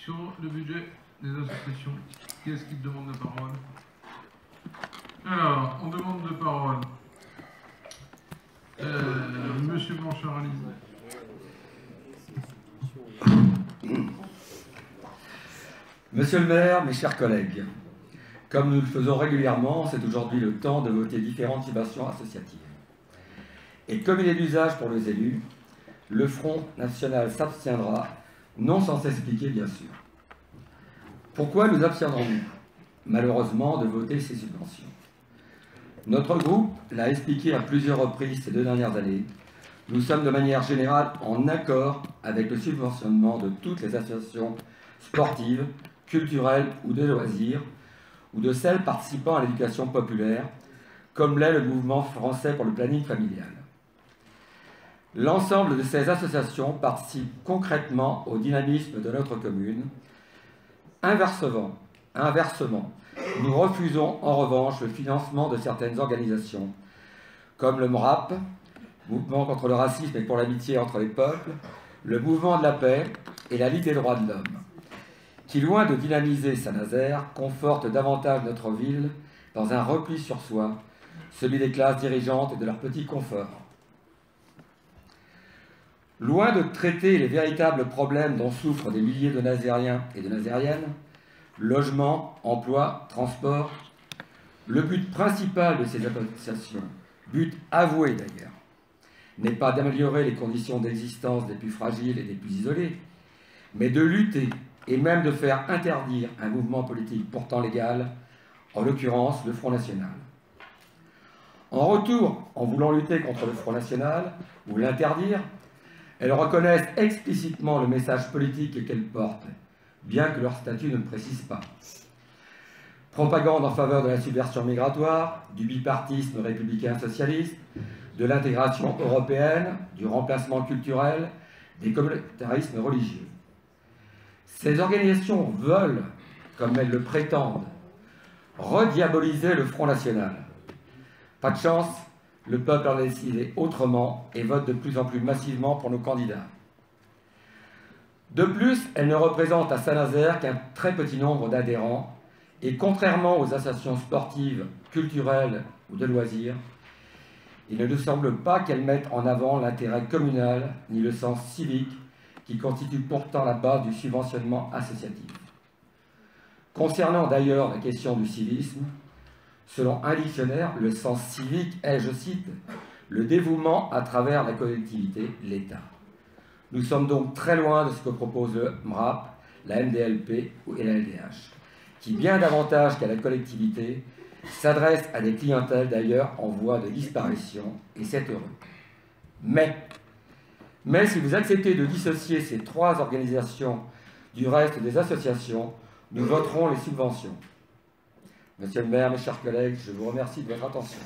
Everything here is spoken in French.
Sur le budget des associations, qui est-ce qui demande la parole? Alors, on demande de parole. Monsieur Blanchard-Alize. Monsieur le maire, mes chers collègues, comme nous le faisons régulièrement, c'est aujourd'hui le temps de voter différentes subventions associatives. Et comme il est d'usage pour les élus, le Front National s'abstiendra, non sans s'expliquer bien sûr. Pourquoi nous abstiendrons-nous, malheureusement, de voter ces subventions? Notre groupe l'a expliqué à plusieurs reprises ces 2 dernières années. Nous sommes de manière générale en accord avec le subventionnement de toutes les associations sportives, culturelles ou de loisirs, ou de celles participant à l'éducation populaire, comme l'est le mouvement français pour le planning familial. L'ensemble de ces associations participent concrètement au dynamisme de notre commune. Inversement, nous refusons en revanche le financement de certaines organisations, comme le MRAP, Mouvement contre le racisme et pour l'amitié entre les peuples, le Mouvement de la paix et la Ligue des droits de l'homme, qui, loin de dynamiser Saint-Nazaire, confortent davantage notre ville dans un repli sur soi, celui des classes dirigeantes et de leur petit confort. Loin de traiter les véritables problèmes dont souffrent des milliers de Nazériens et de Nazériennes, logement, emploi, transport, le but principal de ces associations, but avoué d'ailleurs, n'est pas d'améliorer les conditions d'existence des plus fragiles et des plus isolés, mais de lutter et même de faire interdire un mouvement politique pourtant légal, en l'occurrence le Front National. En retour, en voulant lutter contre le Front National ou l'interdire, elles reconnaissent explicitement le message politique qu'elles portent, bien que leur statut ne le précise pas. Propagande en faveur de la subversion migratoire, du bipartisme républicain socialiste, de l'intégration européenne, du remplacement culturel, des communautarismes religieux. Ces organisations veulent, comme elles le prétendent, rediaboliser le Front National. Pas de chance, le peuple en a décidé autrement et vote de plus en plus massivement pour nos candidats. De plus, elles ne représentent à Saint-Nazaire qu'un très petit nombre d'adhérents et contrairement aux associations sportives, culturelles ou de loisirs, il ne nous semble pas qu'elles mettent en avant l'intérêt communal ni le sens civique qui constitue pourtant la base du subventionnement associatif. Concernant d'ailleurs la question du civisme, selon un dictionnaire, le sens civique est, je cite, le dévouement à travers la collectivité, l'État. Nous sommes donc très loin de ce que propose le MRAP, la MDLP et la LDH, qui, bien davantage qu'à la collectivité, s'adressent à des clientèles d'ailleurs en voie de disparition, et c'est heureux. Mais si vous acceptez de dissocier ces 3 organisations du reste des associations, nous voterons les subventions. Monsieur le maire, mes chers collègues, je vous remercie de votre attention.